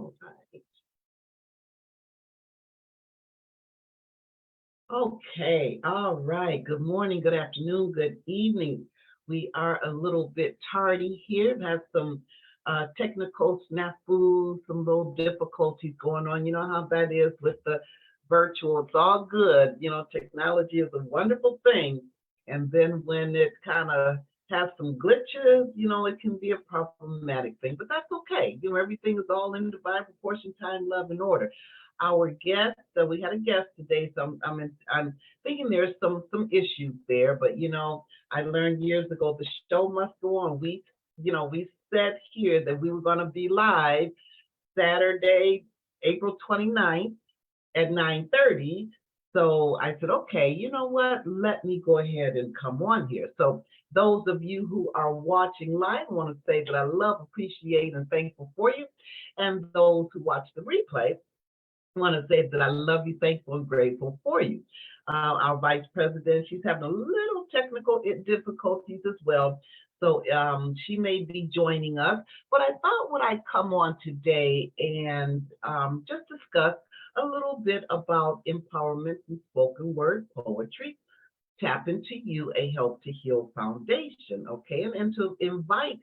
All right. Okay. All right. Good morning, good afternoon, good evening. We are a little bit tardy here. Have some technical snafus, some little difficulties going on. You know how that is with the virtual. It's all good. You know, technology is a wonderful thing. And then when it kind of has some glitches, you know, it can be a problematic thing. But that's okay. You know, everything is all in divine proportion, time, love, and order. Our guest, so we had a guest today, so I'm thinking there's some issues there, but you know, I learned years ago the show must go on. We said here that we were going to be live Saturday, April 29th at 9:30. So I said, okay, you know what? Let me go ahead and come on here. So those of you who are watching live, I want to say that I love, appreciate, and thankful for you. And those who watch the replay, I want to say that I love you, thankful, and grateful for you. Our vice president, she's having a little technical difficulties as well. So she may be joining us. But I thought would I come on today and just discuss a little bit about empowerment and spoken word poetry. Tap into you, a Help to Heal Foundation, okay? And to invite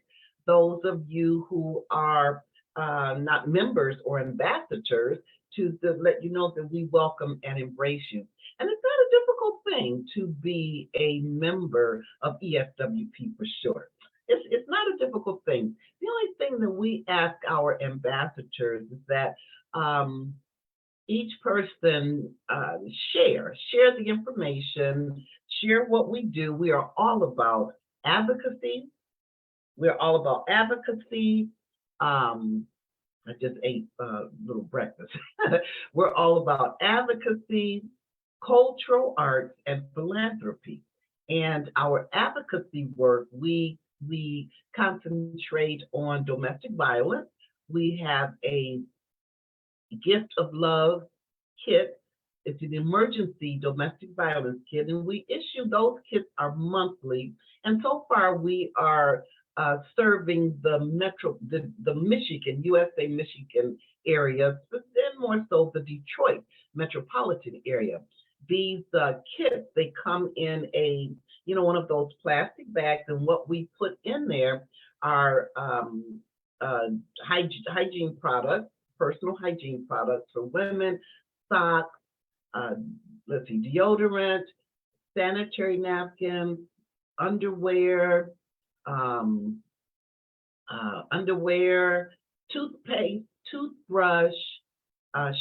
those of you who are not members or ambassadors to let you know that we welcome and embrace you. And it's not a difficult thing to be a member of ESWP for sure. It's not a difficult thing. The only thing that we ask our ambassadors is that each person share the information, share what we do. We are all about advocacy. We're all about advocacy. I just ate a little breakfast. We're all about advocacy, cultural arts, and philanthropy. And our advocacy work, we concentrate on domestic violence. We have a gift of love kit. It's an emergency domestic violence kit, and we issue those kits are monthly. And so far, we are serving the Michigan, USA Michigan area, but then more so the Detroit metropolitan area. These kits, they come in one of those plastic bags, and what we put in there are hygiene products, personal hygiene products for women, socks, deodorant, sanitary napkins, underwear, toothpaste, toothbrush,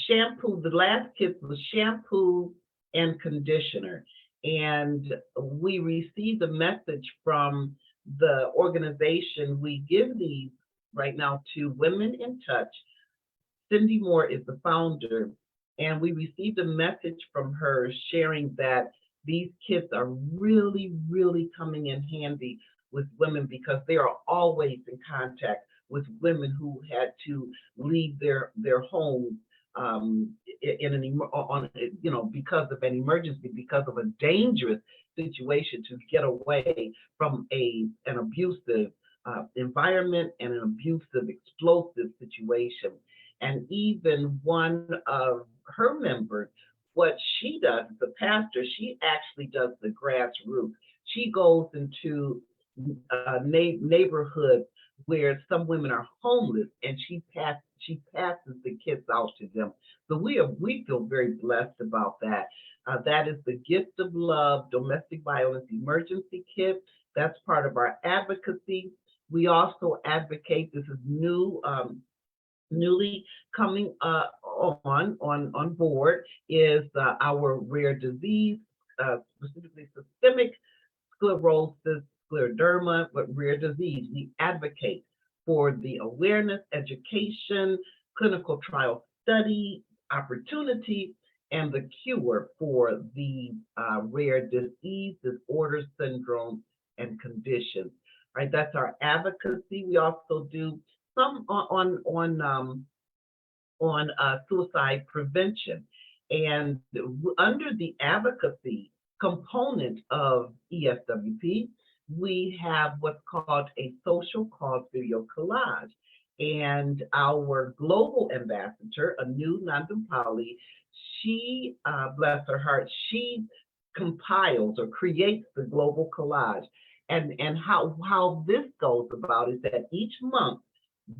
shampoo. The last kit was shampoo and conditioner. And we received a message from the organization. We give these right now to Women in Touch. Cindy Moore is the founder, and we received a message from her sharing that these kits are really, really coming in handy with women because they are always in contact with women who had to leave their homes because of an emergency, because of a dangerous situation, to get away from an abusive environment and an abusive, explosive situation. And even one of her members, what she does, the pastor, she actually does the grassroots. She goes into neighborhoods where some women are homeless, and she passes the kits out to them. So we feel very blessed about that. That is the Gift of Love Domestic Violence Emergency Kit. That's part of our advocacy. We also advocate. This is newly coming on board is our rare disease, specifically systemic sclerosis, scleroderma, but rare disease. We advocate for the awareness, education, clinical trial study, opportunity, and the cure for the rare disease, disorders, syndromes, and conditions. Right, that's our advocacy. We also do some on suicide prevention, and under the advocacy component of ESWP, we have what's called a social cause video collage. And our global ambassador, Anu Nandampali, she, bless her heart, she compiles or creates the global collage. And how this goes about is that each month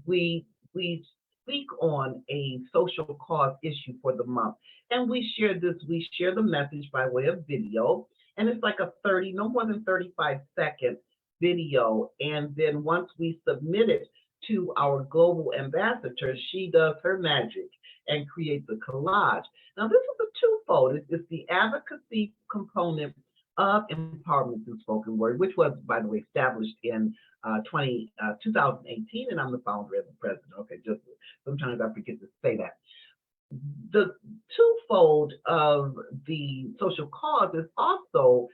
we we speak on a social cause issue for the month, and we share the message by way of video, and it's like a 30, no more than 35-second video. And then once we submit it to our global ambassador, she does her magic and creates a collage. Now this is a twofold. It's the advocacy component of empowerment through spoken word, which was, by the way, established in 2018, and I'm the founder and the president. Okay, just sometimes I forget to say that. The twofold of the social cause is also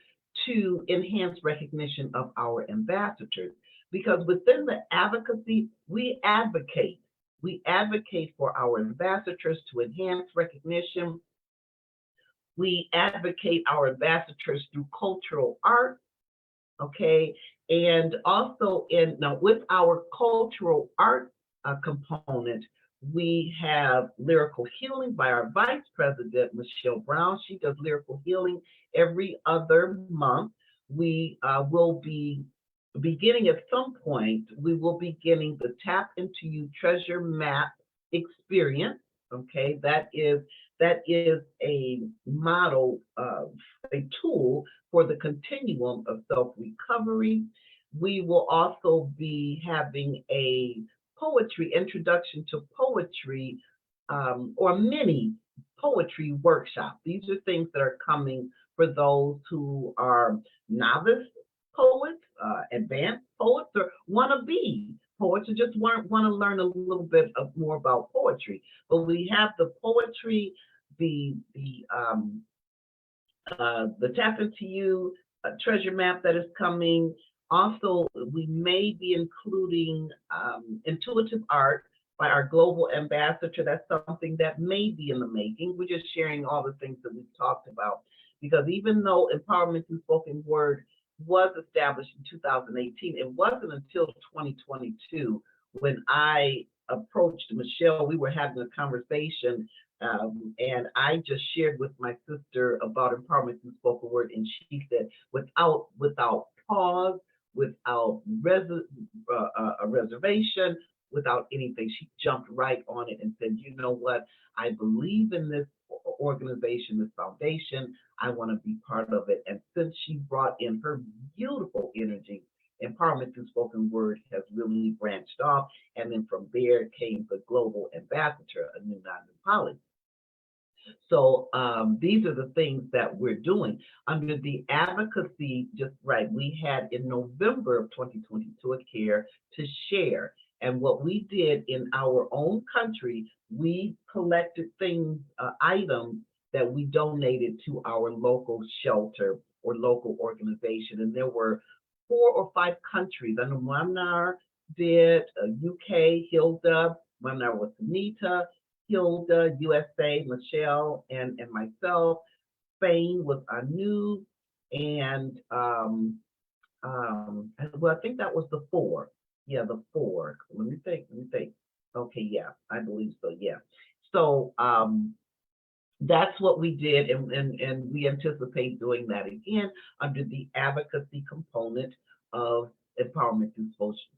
to enhance recognition of our ambassadors, because within the advocacy, we advocate. We advocate for our ambassadors to enhance recognition. We advocate our ambassadors through cultural art, okay? And also now with our cultural art component, we have lyrical healing by our vice president, Michelle Brown. She does lyrical healing every other month. We will be beginning at some point, we will be getting the TAPN2U treasure map experience. Okay, that is a model of a tool for the continuum of self-recovery. We will also be having a poetry, introduction to poetry, or mini poetry workshop. These are things that are coming for those who are novice poets, advanced poets, or want to be poets, or just want to learn a little bit more about poetry. But we have the poetry, the TAPN2U treasure map that is coming. Also, we may be including intuitive art by our global ambassador. That's something that may be in the making. We're just sharing all the things that we've talked about, because even though empowerment through spoken word was established in 2018, it wasn't until 2022 when I approached Michelle. We were having a conversation, and I just shared with my sister about empowerment through spoken word, and she said, without pause, without a reservation, without anything, she jumped right on it and said, you know what, I believe in this organization, this foundation, I want to be part of it. And since she brought in her beautiful energy, empowerment through spoken word has really branched off. And then from there came the global ambassador, Anu Nandampali. So these are the things that we're doing under the advocacy. Just right, we had in November of 2022 a care to share. And what we did in our own country, we collected things, items that we donated to our local shelter or local organization. And there were 4 or 5 countries. I know Myanmar did, UK, Hilda, Myanmar was Anita, Hilda, USA, Michelle, and myself. Spain was Anu, and well, I think that was the 4. Yeah, the 4. Let me think. Okay, yeah, I believe so. Yeah. So that's what we did, and we anticipate doing that again under the advocacy component of empowerment through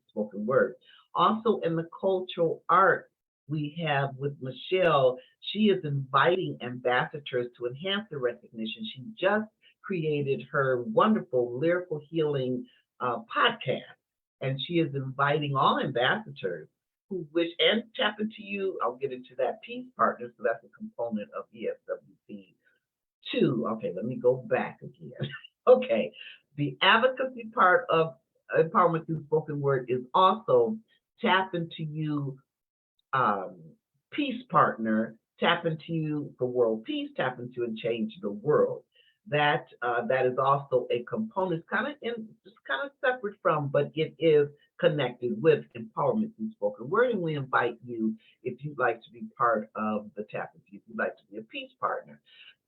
spoken word. Also in the cultural art, we have with Michelle, she is inviting ambassadors to enhance their recognition. She just created her wonderful lyrical healing podcast, and she is inviting all ambassadors who wish, and TAPN2U, I'll get into that, peace partners, so that's a component of ESWP2. Okay, let me go back again. Okay, the advocacy part of empowerment through spoken word is also TAPN2U peace partner, TAPN2U for world peace, TAPN2U and change the world. That is also a component, kind of separate from, but it is connected with empowerment through spoken word. And we invite you, if you'd like to be part of the TAPN2U, if you'd like to be a peace partner.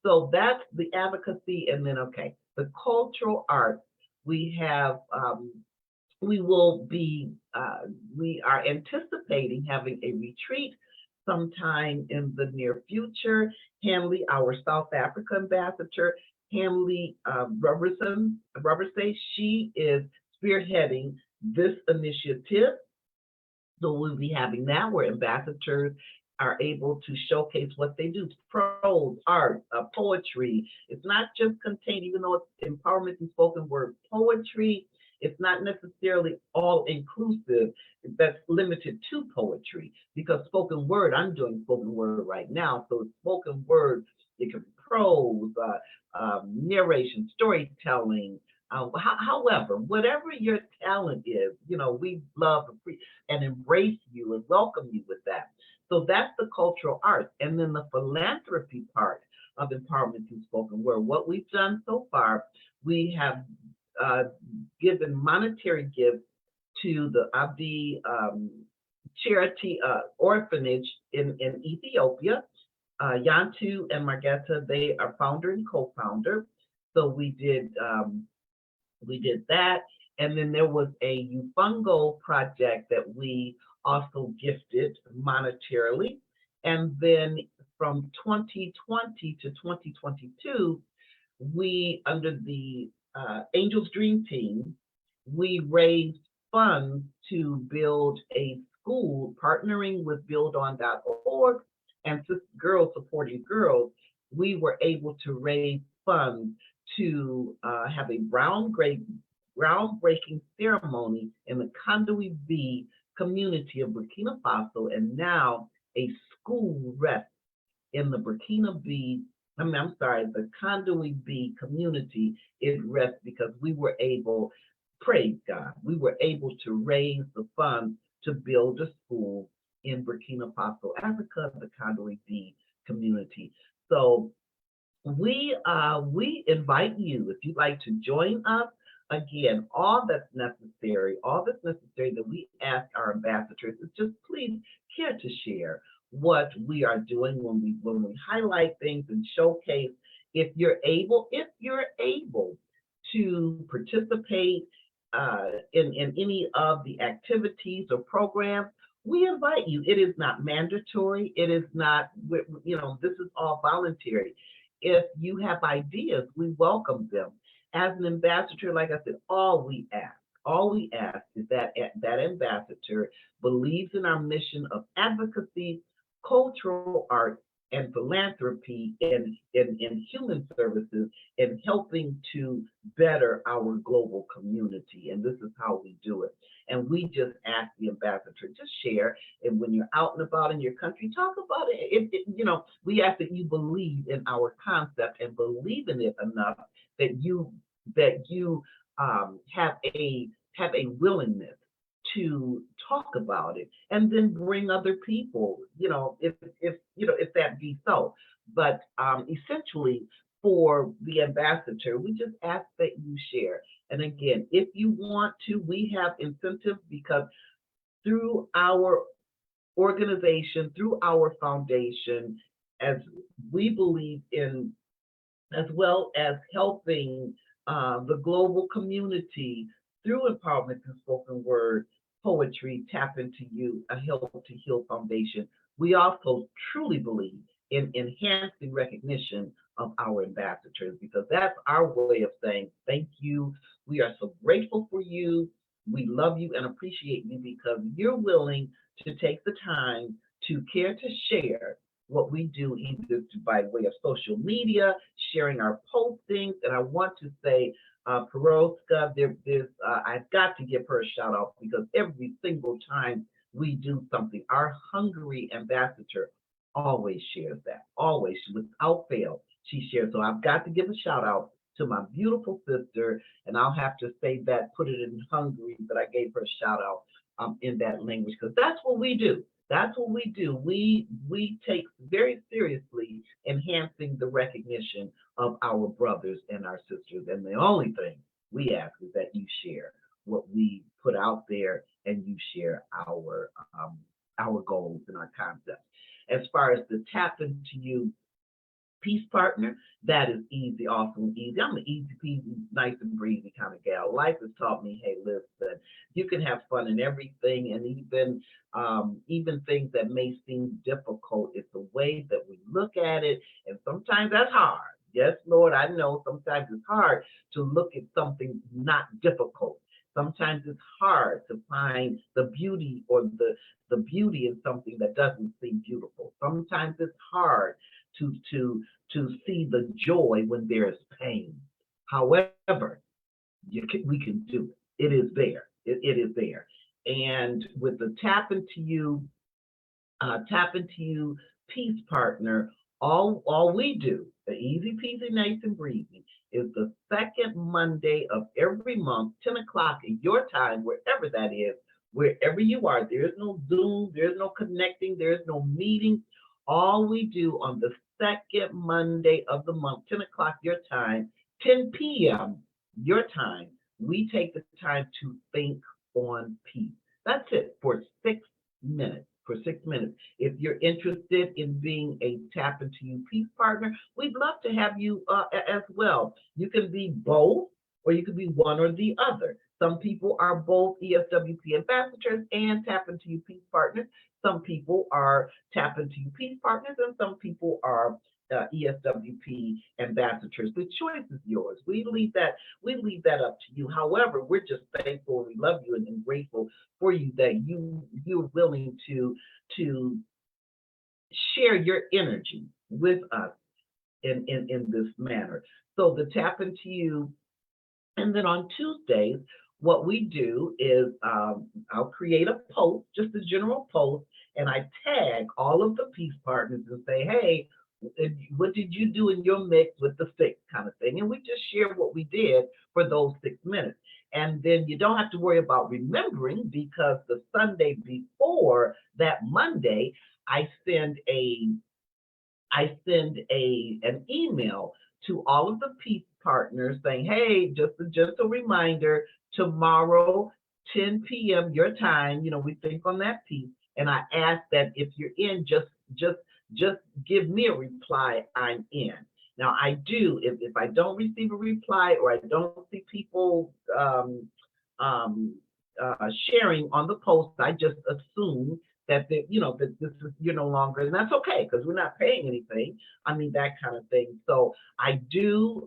So that's the advocacy. And then, okay, the cultural arts, we have we will be, we are anticipating having a retreat sometime in the near future. Hanley, our South Africa ambassador, Hanley Robertson, she is spearheading this initiative. So we'll be having that where ambassadors are able to showcase what they do, prose, art, poetry. It's not just contained, even though it's empowerment and spoken word poetry, it's not necessarily all inclusive. That's limited to poetry because spoken word, I'm doing spoken word right now. So spoken word, it can be prose, narration, storytelling. However, whatever your talent is, we love and embrace you and welcome you with that. So that's the cultural arts. And then the philanthropy part of empowerment through spoken word. What we've done so far, we have given monetary gifts to the Abdi charity orphanage in Ethiopia. Yantu and Margetta, they are founder and co-founder. So we did that. And then there was a Ufungo project that we also gifted monetarily. And then from 2020 to 2022, we, under the Angels Dream Team, we raised funds to build a school, partnering with buildon.org and Girls Supporting Girls. We were able to raise funds to have a groundbreaking ceremony in the Kandui B community of Burkina Faso, and now a school rests in the the Kandui B community. It rests because we were able, praise God, we were able to raise the funds to build a school in Burkina Faso, Africa, the Kandui B community. So we invite you, if you'd like to join us. Again, all that's necessary that we ask our ambassadors is just please care to share what we are doing when we highlight things and showcase. If you're able to participate in any of the activities or programs, we invite you. It is not mandatory. It is not, this is all voluntary. If you have ideas, we welcome them. As an ambassador, like I said, all we ask is that that ambassador believes in our mission of advocacy, cultural art, and philanthropy in human services and helping to better our global community. And this is how we do it. And we just ask the ambassador to share. And when you're out and about in your country, talk about it. We ask that you believe in our concept and believe in it enough that you have a willingness to talk about it and then bring other people, if that be so. But essentially for the ambassador, we just ask that you share. And again, if you want to, we have incentives because through our organization, through our foundation, as we believe in, as well as helping the global community through empowerment and spoken word, poetry, TAPN2U, a Help to Heal Foundation. We also truly believe in enhancing recognition of our ambassadors because that's our way of saying thank you. We are so grateful for you. We love you and appreciate you because you're willing to take the time to care to share what we do, either by way of social media, sharing our postings. And I want to say, Peroska, I've got to give her a shout out because every single time we do something, our Hungary ambassador always shares that, always, without fail, she shares. So I've got to give a shout out to my beautiful sister, and I'll have to say that, put it in Hungary, but I gave her a shout out in that language because that's what we do. That's what we do. We take very seriously enhancing the recognition of our brothers and our sisters. And the only thing we ask is that you share what we put out there and you share our goals and our concepts. As far as the TAPN2U peace partner, that is easy, awesome, easy. I'm an easy peasy, nice and breezy kind of gal. Life has taught me, hey, listen, you can have fun in everything, and even things that may seem difficult. It's the way that we look at it, and sometimes that's hard. Yes, Lord, I know sometimes it's hard to look at something not difficult. Sometimes it's hard to find the beauty or the beauty in something that doesn't seem beautiful. Sometimes it's hard to see the joy when there is pain. However, we can do it. It is there. It is there. And with the Tap Into You Peace Partner, all we do, the easy peasy, nice and breezy, is the second Monday of every month, 10 o'clock in your time, wherever that is, wherever you are. There is no Zoom, there is no connecting, there is no meeting. All we do on the second Monday of the month, 10 o'clock your time, 10 p.m. your time, we take the time to think on peace. That's it for 6 minutes. For 6 minutes. If you're interested in being a Tap Into You Peace Partner, we'd love to have you as well. You can be both, or you could be one or the other. Some people are both ESWP ambassadors and Tap Into You Peace Partners. Some people are Tap Into You Peace Partners, and some people are ESWP ambassadors. The choice is yours. We leave that up to you. However, we're just thankful, we love you, and grateful for you that you're willing to share your energy with us in this manner. So the Tap Into You, and then on Tuesdays, what we do is I'll create a post, just a general post, and I tag all of the peace partners and say, hey, what did you do in your mix with the six kind of thing? And we just share what we did for those 6 minutes. And then you don't have to worry about remembering, because the Sunday before that Monday, I send an email to all of the peace partners saying, hey, just a reminder, tomorrow, 10 p.m. your time, we think on that piece. And I ask that if you're in, just give me a reply, I'm in. Now I do, if I don't receive a reply or I don't see people sharing on the post, I just assume that that this is, you're no longer, and that's okay, because we're not paying anything. I mean, that kind of thing. So I do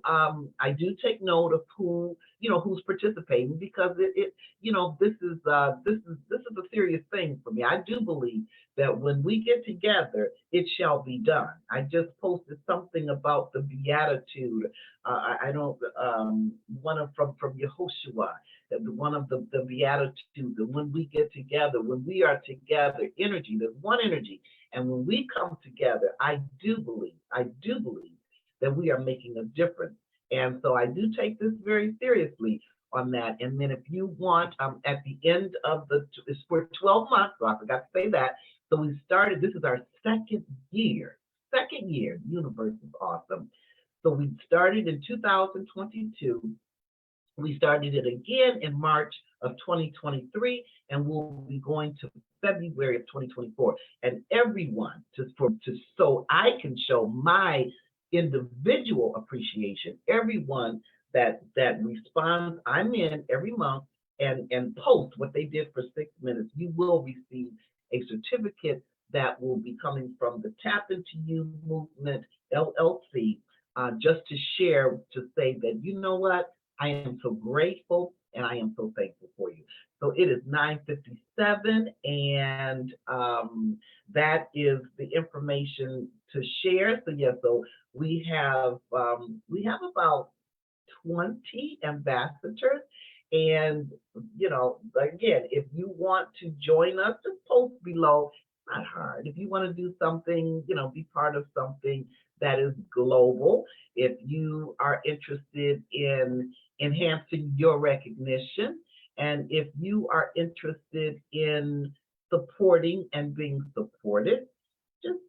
take note of who's participating, because this is a serious thing for me. I do believe that when we get together, it shall be done. I just posted something about the Beatitude. I don't one from Yehoshua, one of the Beatitudes. And when we get together, when we are together, energy, there's one energy. And when we come together, I do believe that we are making a difference. And so I do take this very seriously on that. And then if you want, at the end of it's for 12 months, so I forgot to say that. So we started, this is our second year. The universe is awesome. So we started in 2022. We started it again in March of 2023, and we'll be going to February of 2024. And everyone, so I can show my individual appreciation, everyone that responds, I'm in every month, and post what they did for 6 minutes, you will receive a certificate that will be coming from the Tap Into You Movement LLC, just to share, to say that, you know what, I am so grateful and I am so thankful for you. So it is 9:57, and that is the information to share. So yeah, so we have about 20 ambassadors. And, again, if you want to join us, just post below. It's not hard. If you want to do something, be part of something that is global, if you are interested in enhancing your recognition, and if you are interested in supporting and being supported, just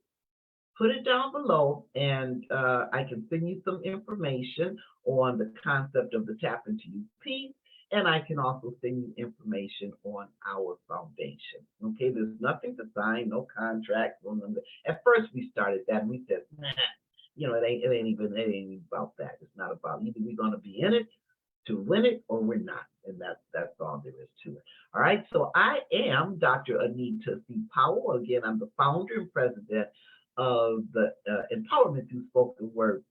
put it down below, and I can send you some information on the concept of the Tap Into You Peace, and I can also send you information on our foundation. Okay, there's nothing to sign, no contract. At first we started that, and we said, nah, it ain't even about that. It's not about either we're gonna be in it to win it or we're not. And that's all there is to it. All right. So I am Dr. Anita C. Powell. Again, I'm the founder and president of the Empowerment Through Spoken Word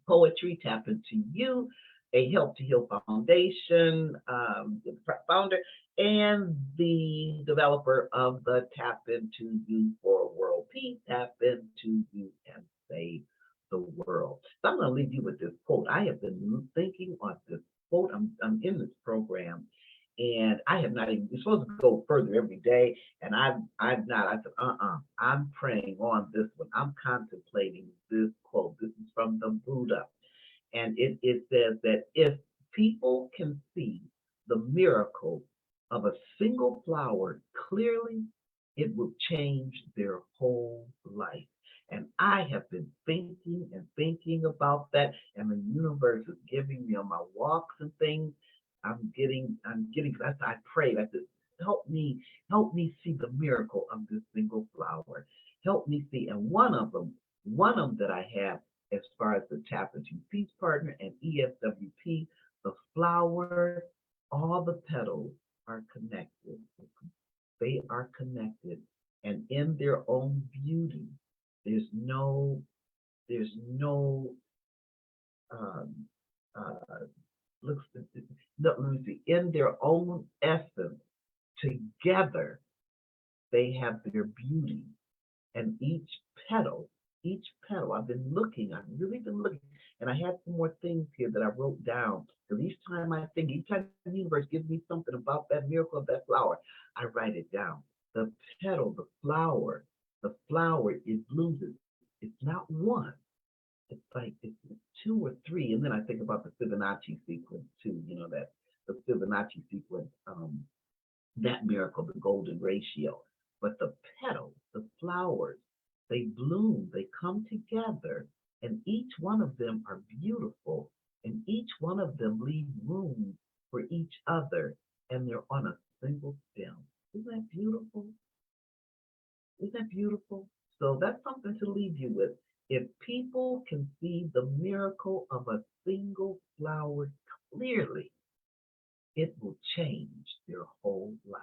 Poetry, TAPN2U, a Help to Heal Foundation, the founder and the developer of the TAPN2U for World Peace, TAPN2U and Save the World. So I'm going to leave you with this quote. I have been thinking on this quote. I'm in this program, and I have not even. You're supposed to go further every day, and I've not. I said, I'm praying on this one. I'm contemplating this quote. This is from the Buddha, and it says that if people can see the miracle of a single flower clearly, it will change their whole life. And I have been thinking and thinking about that, and the universe is giving me on my walks and things. I'm getting. That's I pray that this help me see the miracle of this single flower. Help me see, and one of them that I have as far as the TAPN2 Peace Partner and ESWP, the flower, all the petals are connected. They are connected, and in their own beauty, there's no um, uh, looks. No, let me see. In their own essence, together they have their beauty, and each petal. I've really been looking, and I had some more things here that I wrote down. Because each time the universe gives me something about that miracle of that flower, I write it down. The petal, the flower, it blooms. It's not one. It's like it's two or three, and then I think about the Fibonacci sequence too. You know that the Fibonacci sequence, that miracle, the golden ratio. But the petals, the flowers, they bloom, they come together, and each one of them are beautiful, and each one of them leave room for each other, and they're on a single stem. Isn't that beautiful? Isn't that beautiful? So that's something to leave you with. If people can see the miracle of a single flower clearly, it will change their whole life.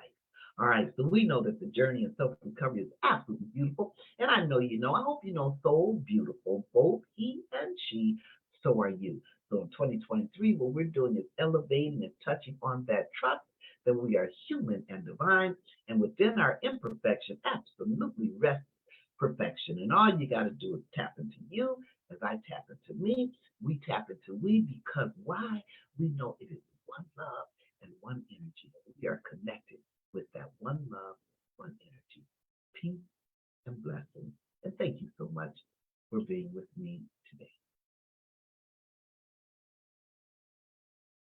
All right, so we know that the journey of self recovery is absolutely beautiful. And I know you know, I hope you know Soul Beautiful, both he and she, so are you. So in 2023, what we're doing is elevating and touching on that trust that we are human and divine, and within our imperfection, absolutely rests perfection. And all you got to do is tap into you as I tap into me. We tap into we because why? We know it is one love and one energy. We are connected with that one love, one energy. Peace and blessings. And thank you so much for being with me today.